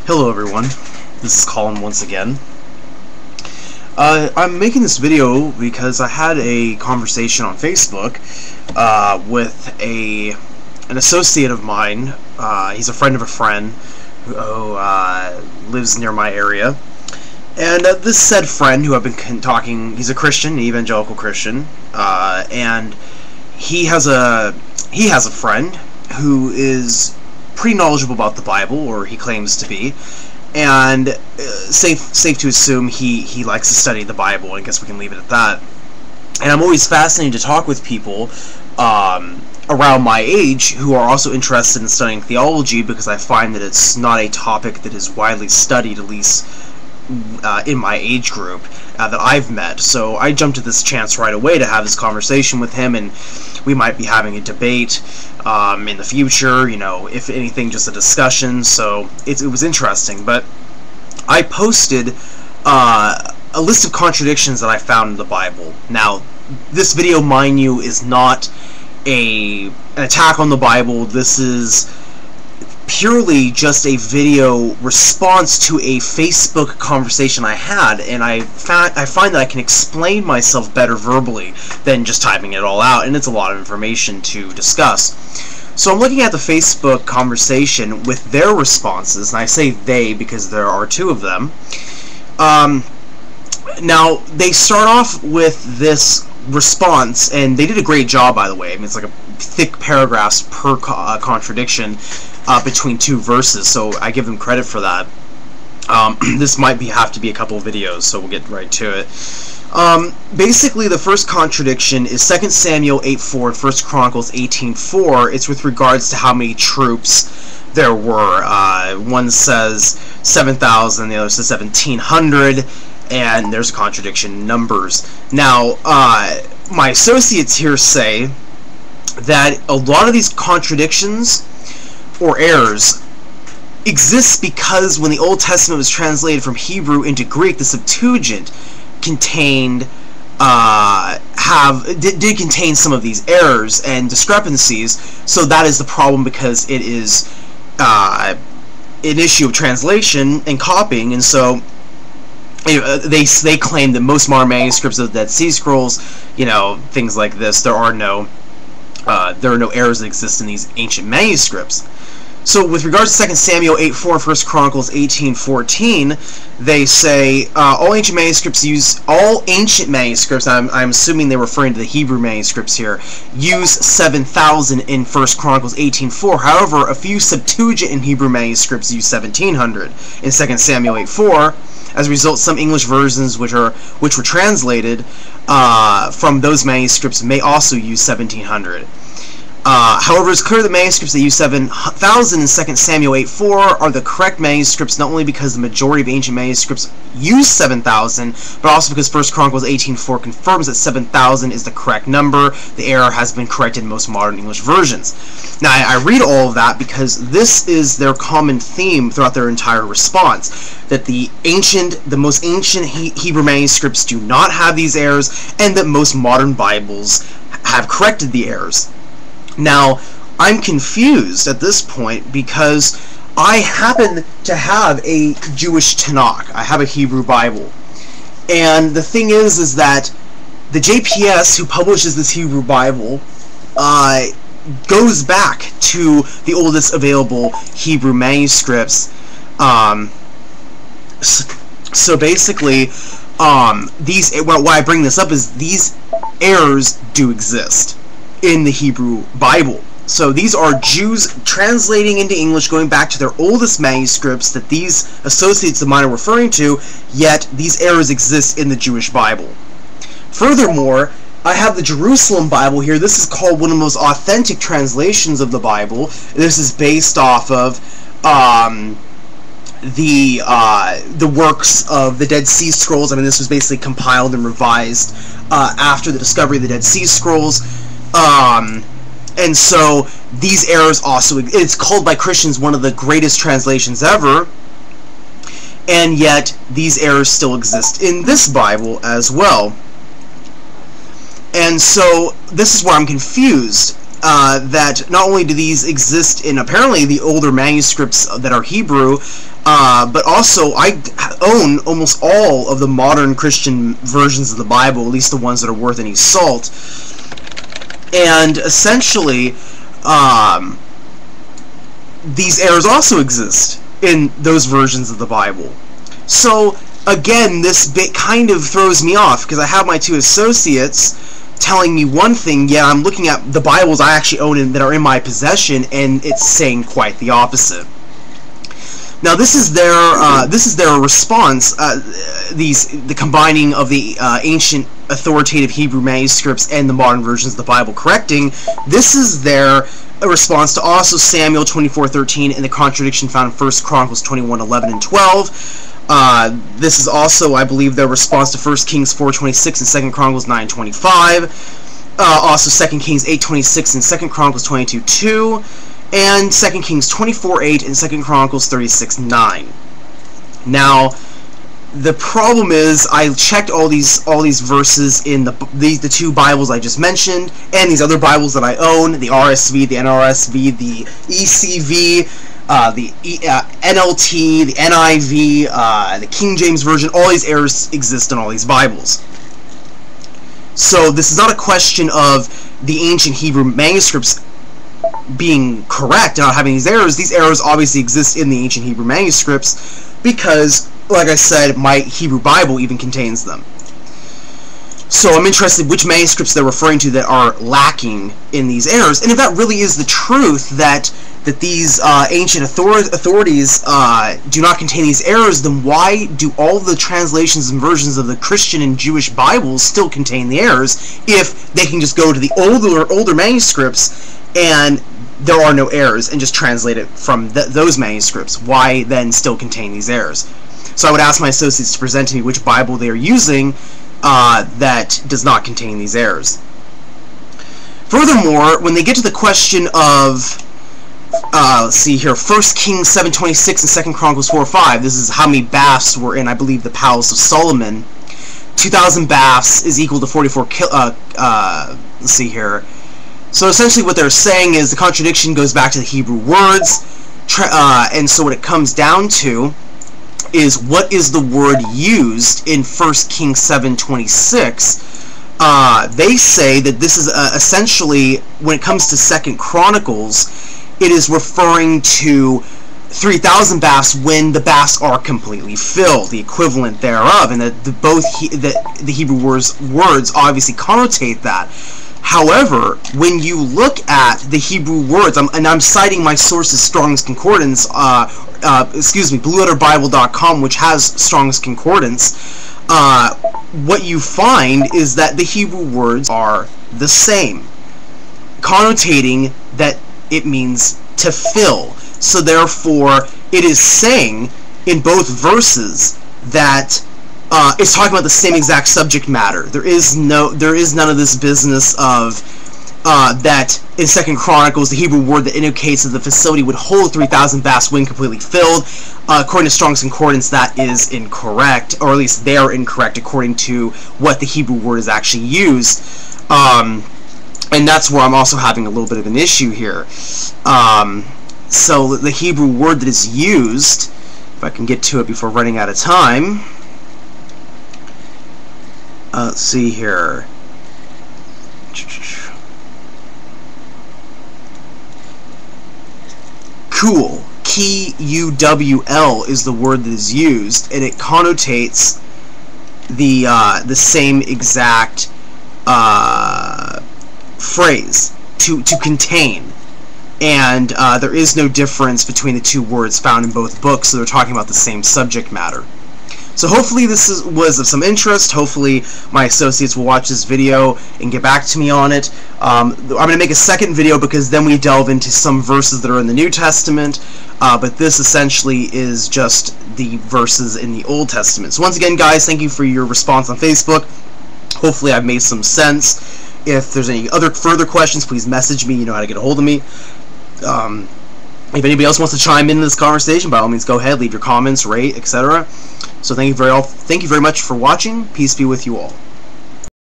Hello everyone, this is Colin once again. I'm making this video because I had a conversation on Facebook with an associate of mine. He's a friend of a friend who lives near my area. And this said friend, who I've been talking, he's a Christian, an evangelical Christian, and he has a friend who is pretty knowledgeable about the Bible, or he claims to be, and safe to assume he likes to study the Bible. I guess we can leave it at that. And I'm always fascinated to talk with people around my age who are also interested in studying theology, because I find that it's not a topic that is widely studied, at least in my age group that I've met. So I jumped at this chance right away to have this conversation with him, and we might be having a debate in the future, you know, if anything, just a discussion. So it was interesting. But I posted a list of contradictions that I found in the Bible. Now, this video, mind you, is not an attack on the Bible. This is purely just a video response to a Facebook conversation I had, and I find that I can explain myself better verbally than just typing it all out, and it's a lot of information to discuss. So I'm looking at the Facebook conversation with their responses, and I say they because there are two of them. Now, they start off with this response, and they did a great job, by the way. I mean, it's like a thick paragraphs per contradiction between two verses, so I give them credit for that. This might have to be a couple of videos, so we'll get right to it. Basically, the first contradiction is 2 Samuel 8:4 and 1 Chronicles 18:4. It's with regards to how many troops there were. One says 7,000, the other says 1,700, and there's a contradiction in numbers. Now, my associates here say that a lot of these contradictions or errors exists because when the Old Testament was translated from Hebrew into Greek, the Septuagint contained did contain some of these errors and discrepancies. So that is the problem, because it is an issue of translation and copying. And so they claim that most modern manuscripts of the Dead Sea Scrolls, you know, things like this, there are no errors that exist in these ancient manuscripts. So with regards to 2 Samuel 8:4 and 1 Chronicles 18:14, they say all ancient manuscripts, I'm assuming they're referring to the Hebrew manuscripts here, use 7,000 in 1 Chronicles 18:4. However, a few Septuagint in Hebrew manuscripts use 1,700 in 2 Samuel 8:4. As a result, some English versions which were translated from those manuscripts may also use 1,700. However, it's clear that manuscripts that use 7,000 in 2 Samuel 8:4 are the correct manuscripts, not only because the majority of ancient manuscripts use 7,000, but also because 1 Chronicles 18:4 confirms that 7,000 is the correct number. The error has been corrected in most modern English versions. Now, I read all of that because this is their common theme throughout their entire response, that the most ancient Hebrew manuscripts do not have these errors, and that most modern Bibles have corrected the errors. Now, I'm confused at this point because I happen to have a Jewish Tanakh. I have a Hebrew Bible. And the thing is that the JPS, who publishes this Hebrew Bible, goes back to the oldest available Hebrew manuscripts. So basically, why I bring this up is these errors do exist in the Hebrew Bible. So these are Jews translating into English, going back to their oldest manuscripts that these associates of mine are referring to, yet these errors exist in the Jewish Bible. Furthermore, I have the Jerusalem Bible here. This is called one of the most authentic translations of the Bible. This is based off of the works of the Dead Sea Scrolls. I mean, this was basically compiled and revised after the discovery of the Dead Sea Scrolls. And so these errors also, it's called by Christians one of the greatest translations ever, and yet these errors still exist in this Bible as well. And so this is where I'm confused. that not only do these exist in apparently the older manuscripts that are Hebrew, but also I own almost all of the modern Christian versions of the Bible, at least the ones that are worth any salt. And essentially, these errors also exist in those versions of the Bible. So again, this bit kind of throws me off, because I have my two associates telling me one thing, yet I'm looking at the Bibles I actually own and that are in my possession, and it's saying quite the opposite. Now, this is their response. The combining of the ancient authoritative Hebrew manuscripts and the modern versions of the Bible correcting. This is their response to also Samuel 24:13 and the contradiction found in 1 Chronicles 21:11 and 12. This is also, I believe, their response to 1 Kings 4:26 and 2 Chronicles 9:25. Also 2 Kings 8:26 and 2 Chronicles 22:2. And 2 Kings 24:8 and 2 Chronicles 36:9. Now, the problem is, I checked all these verses in the two Bibles I just mentioned, and these other Bibles that I own: the RSV, the NRSV, the ECV, the NLT, the NIV, the King James Version. All these errors exist in all these Bibles. So this is not a question of the ancient Hebrew manuscripts being correct and not having these errors. These errors obviously exist in the ancient Hebrew manuscripts because, like I said, my Hebrew Bible even contains them. So I'm interested which manuscripts they're referring to that are lacking in these errors, and if that really is the truth, that these ancient authorities do not contain these errors, then why do all the translations and versions of the Christian and Jewish Bibles still contain the errors if they can just go to the older manuscripts and there are no errors and just translate it from those manuscripts? Why then still contain these errors? So I would ask my associates to present to me which Bible they are using that does not contain these errors. Furthermore, when they get to the question of let's see here, 1 Kings 7:26 and 2 Chronicles 4:5, this is how many baths were in, I believe, the Palace of Solomon. 2,000 baths is equal to 44 let's see here. So essentially what they're saying is the contradiction goes back to the Hebrew words, and so what it comes down to is, what is the word used in 1 Kings 7:26? They say that this is essentially, when it comes to 2 Chronicles, it is referring to 3,000 baths when the baths are completely filled, the equivalent thereof, and that the Hebrew words obviously connotate that. However, when you look at the Hebrew words, and I'm citing my sources, Strong's Concordance, BlueLetterBible.com, which has Strong's Concordance, what you find is that the Hebrew words are the same, connotating that it means to fill. So therefore, it is saying in both verses that it's talking about the same exact subject matter. There is none of this business of that in 2 Chronicles, the Hebrew word that indicates that the facility would hold 3,000 baths when completely filled. According to Strong's Concordance, that is incorrect, or at least they are incorrect according to what the Hebrew word is actually used. And that's where I'm also having a little bit of an issue here. So the Hebrew word that is used, if I can get to it before running out of time. Let's see here. Kuwl, K-U-W-L, is the word that is used, and it connotates the same exact phrase, to contain. And there is no difference between the two words found in both books, so they're talking about the same subject matter. So hopefully this was of some interest. Hopefully my associates will watch this video and get back to me on it. I'm going to make a second video because then we delve into some verses that are in the New Testament, but this essentially is just the verses in the Old Testament. So once again, guys, thank you for your response on Facebook. Hopefully I've made some sense. If there's any other further questions, please message me. You know how to get a hold of me. If anybody else wants to chime in this conversation, by all means, go ahead, leave your comments, rate, etc. So thank you very much for watching. Peace be with you all.